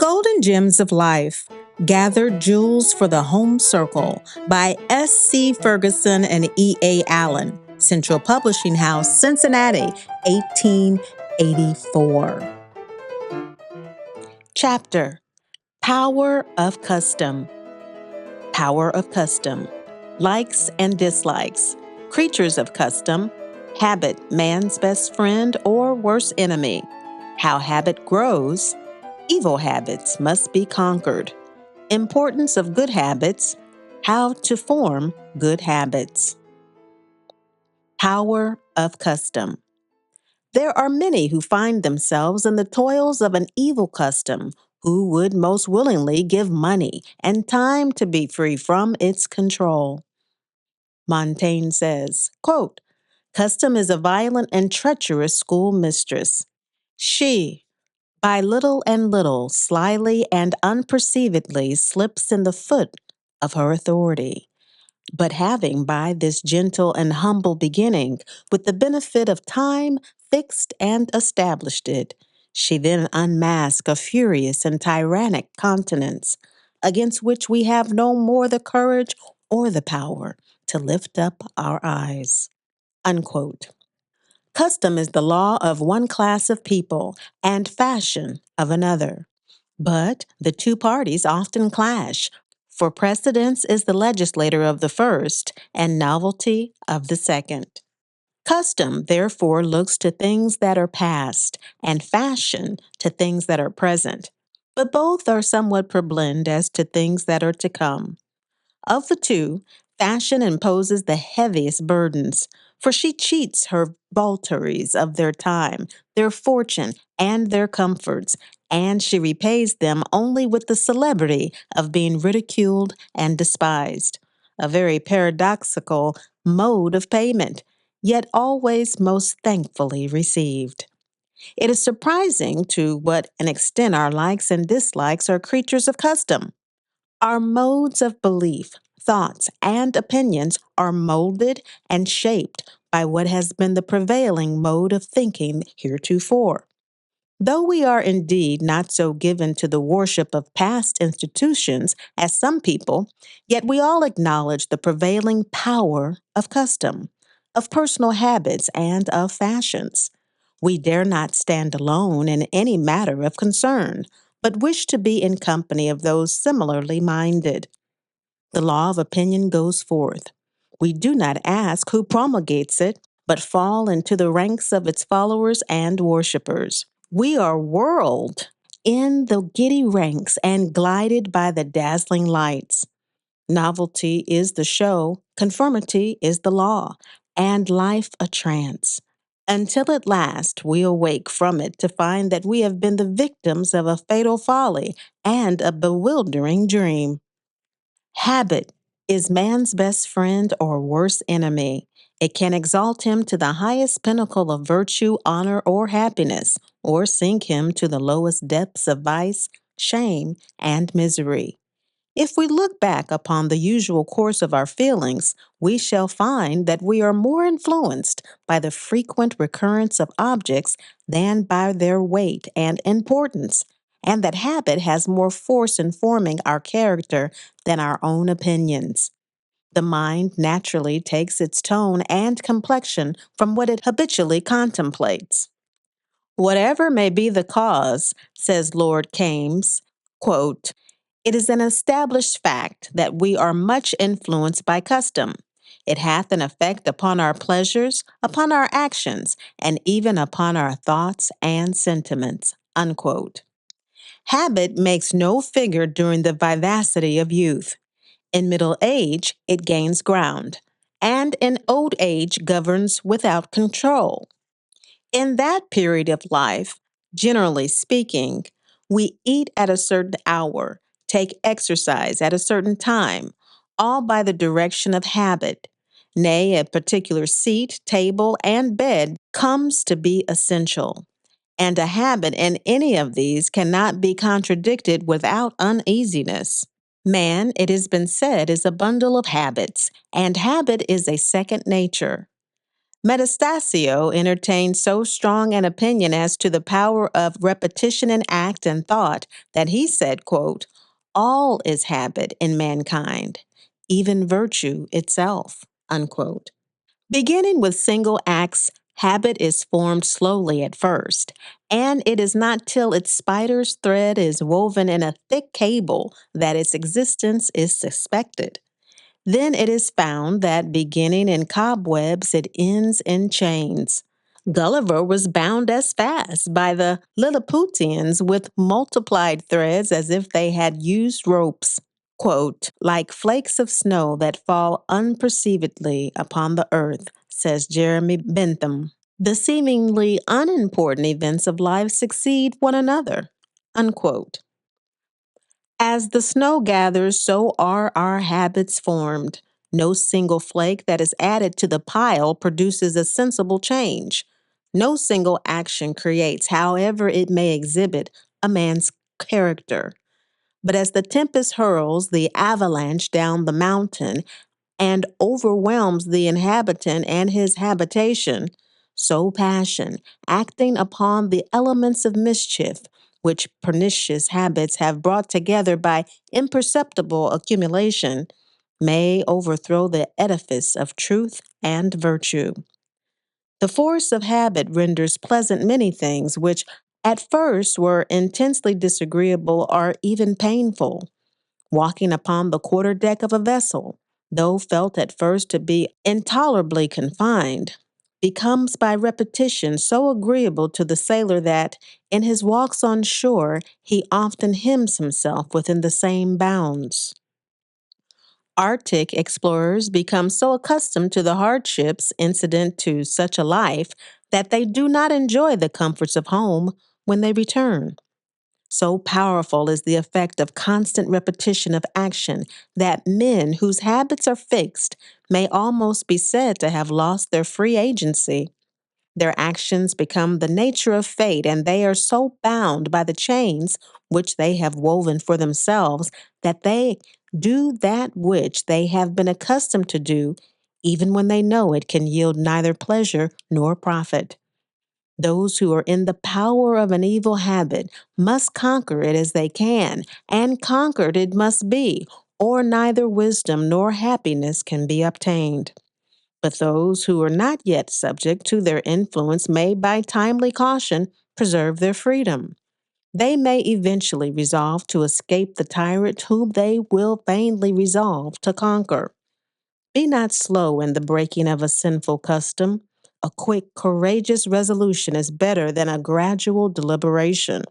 Golden Gems of Life, Gathered Jewels for the Home Circle by S.C. Ferguson and E.A. Allen, Central Publishing House, Cincinnati, 1884. Chapter: Power of Custom. Power of Custom. Likes and dislikes. Creatures of custom. Habit, man's best friend or worst enemy. How habit grows. Evil habits must be conquered. Importance of good habits. How to form good habits. Power of custom. There are many who find themselves in the toils of an evil custom, who would most willingly give money and time to be free from its control. Montaigne says, quote, "Custom is a violent and treacherous schoolmistress. She, by little and little, slyly and unperceivedly slips in the foot of her authority. But having by this gentle and humble beginning, with the benefit of time, fixed and established it, she then unmasks a furious and tyrannic countenance, against which we have no more the courage or the power to lift up our eyes." Unquote. Custom is the law of one class of people and fashion of another. But the two parties often clash, for precedence is the legislator of the first and novelty of the second. Custom, therefore, looks to things that are past, and fashion to things that are present. But both are somewhat purblind as to things that are to come. Of the two, fashion imposes the heaviest burdens, for she cheats her votaries of their time, their fortune, and their comforts, and she repays them only with the celebrity of being ridiculed and despised. A very paradoxical mode of payment, yet always most thankfully received. It is surprising to what an extent our likes and dislikes are creatures of custom. Our modes of belief, thoughts, and opinions are molded and shaped by what has been the prevailing mode of thinking heretofore. Though we are indeed not so given to the worship of past institutions as some people, yet we all acknowledge the prevailing power of custom, of personal habits, and of fashions. We dare not stand alone in any matter of concern, but wish to be in company of those similarly minded. The law of opinion goes forth. We do not ask who promulgates it, but fall into the ranks of its followers and worshippers. We are whirled in the giddy ranks and glided by the dazzling lights. Novelty is the show, conformity is the law, and life a trance, until at last we awake from it to find that we have been the victims of a fatal folly and a bewildering dream. Habit is man's best friend or worst enemy. It can exalt him to the highest pinnacle of virtue, honor, or happiness, or sink him to the lowest depths of vice, shame, and misery. If we look back upon the usual course of our feelings, we shall find that we are more influenced by the frequent recurrence of objects than by their weight and importance, and that habit has more force in forming our character than our own opinions. The mind naturally takes its tone and complexion from what it habitually contemplates. Whatever may be the cause, says Lord Kames, quote, "It is an established fact that we are much influenced by custom. It hath an effect upon our pleasures, upon our actions, and even upon our thoughts and sentiments." Unquote. Habit makes no figure during the vivacity of youth. In middle age, it gains ground, and in old age governs without control. In that period of life, generally speaking, we eat at a certain hour, take exercise at a certain time, all by the direction of habit. Nay, a particular seat, table, and bed comes to be essential. And a habit in any of these cannot be contradicted without uneasiness. Man, it has been said, is a bundle of habits, and habit is a second nature. Metastasio entertained so strong an opinion as to the power of repetition in act and thought that he said, quote, all is habit in mankind, even virtue itself, unquote. Beginning with single acts, habit is formed slowly at first, and it is not till its spider's thread is woven in a thick cable that its existence is suspected. Then it is found that beginning in cobwebs, it ends in chains. Gulliver was bound as fast by the Lilliputians with multiplied threads as if they had used ropes. Quote, like flakes of snow that fall unperceivedly upon the earth, says Jeremy Bentham. The seemingly unimportant events of life succeed one another. Unquote. As the snow gathers, so are our habits formed. No single flake that is added to the pile produces a sensible change. No single action creates, however it may exhibit, a man's character. But as the tempest hurls the avalanche down the mountain and overwhelms the inhabitant and his habitation, so passion, acting upon the elements of mischief, which pernicious habits have brought together by imperceptible accumulation, may overthrow the edifice of truth and virtue. The force of habit renders pleasant many things which at first were intensely disagreeable or even painful. Walking upon the quarter-deck of a vessel, though felt at first to be intolerably confined, becomes by repetition so agreeable to the sailor that, in his walks on shore, he often hems himself within the same bounds. Arctic explorers become so accustomed to the hardships incident to such a life that they do not enjoy the comforts of home when they return. So powerful is the effect of constant repetition of action that men whose habits are fixed may almost be said to have lost their free agency. Their actions become the nature of fate, and they are so bound by the chains which they have woven for themselves that they do that which they have been accustomed to do, even when they know it can yield neither pleasure nor profit. Those who are in the power of an evil habit must conquer it as they can, and conquered it must be, or neither wisdom nor happiness can be obtained. But those who are not yet subject to their influence may, by timely caution, preserve their freedom. They may eventually resolve to escape the tyrant whom they will vainly resolve to conquer. Be not slow in the breaking of a sinful custom. A quick, courageous resolution is better than a gradual deliberation.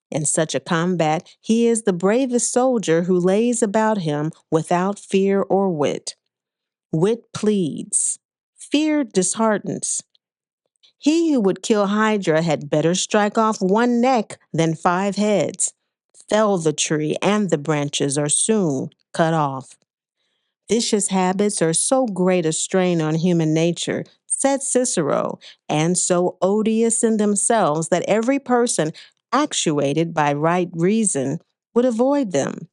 In such a combat, he is the bravest soldier who lays about him without fear or wit. Wit pleads, fear disheartens. He who would kill Hydra had better strike off one neck than 5 heads. Fell the tree, and the branches are soon cut off. Vicious habits are so great a strain on human nature, said Cicero, and so odious in themselves that every person actuated by right reason would avoid them,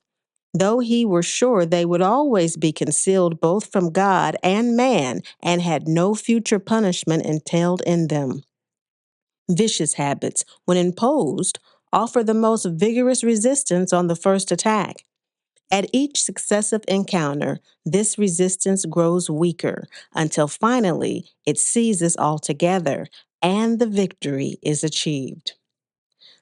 though he were sure they would always be concealed both from God and man and had no future punishment entailed in them. Vicious habits, when imposed, offer the most vigorous resistance on the first attack. At each successive encounter, this resistance grows weaker until finally it ceases altogether and the victory is achieved.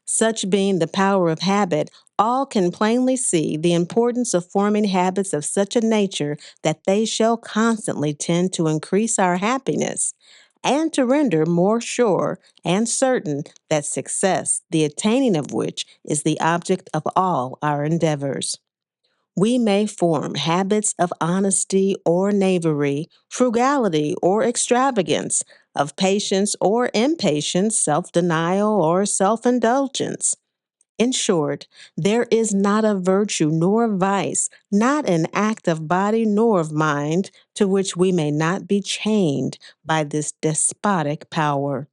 Such being the power of habit, all can plainly see the importance of forming habits of such a nature that they shall constantly tend to increase our happiness and to render more sure and certain that success, the attaining of which is the object of all our endeavors. We may form habits of honesty or knavery, frugality or extravagance, of patience or impatience, self denial or self indulgence. In short, there is not a virtue nor a vice, not an act of body nor of mind, to which we may not be chained by this despotic power.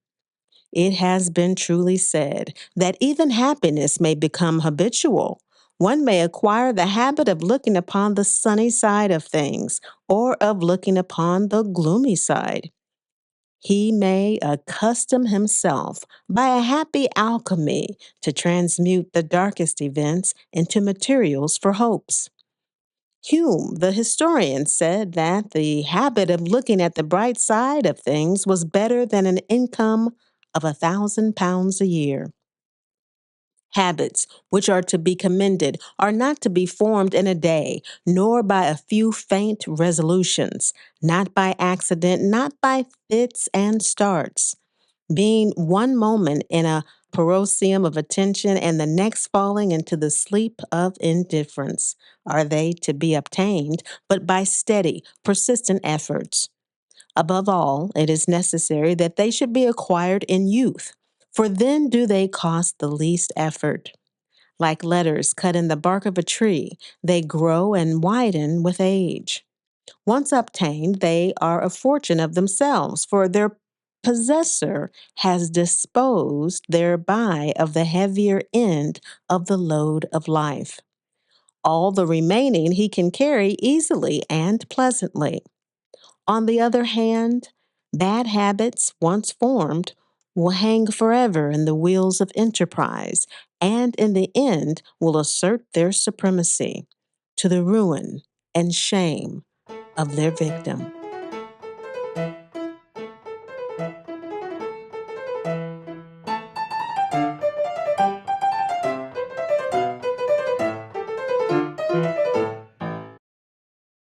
It has been truly said that even happiness may become habitual. One may acquire the habit of looking upon the sunny side of things or of looking upon the gloomy side. He may accustom himself by a happy alchemy to transmute the darkest events into materials for hopes. Hume, the historian, said that the habit of looking at the bright side of things was better than an income of £1,000 a year. Habits, which are to be commended, are not to be formed in a day, nor by a few faint resolutions, not by accident, not by fits and starts. Being one moment in a paroxysm of attention and the next falling into the sleep of indifference, are they to be obtained, but by steady, persistent efforts. Above all, it is necessary that they should be acquired in youth, for then do they cost the least effort. Like letters cut in the bark of a tree, they grow and widen with age. Once obtained, they are a fortune of themselves, for their possessor has disposed thereby of the heavier end of the load of life. All the remaining he can carry easily and pleasantly. On the other hand, bad habits, once formed, will hang forever in the wheels of enterprise, and in the end will assert their supremacy to the ruin and shame of their victim.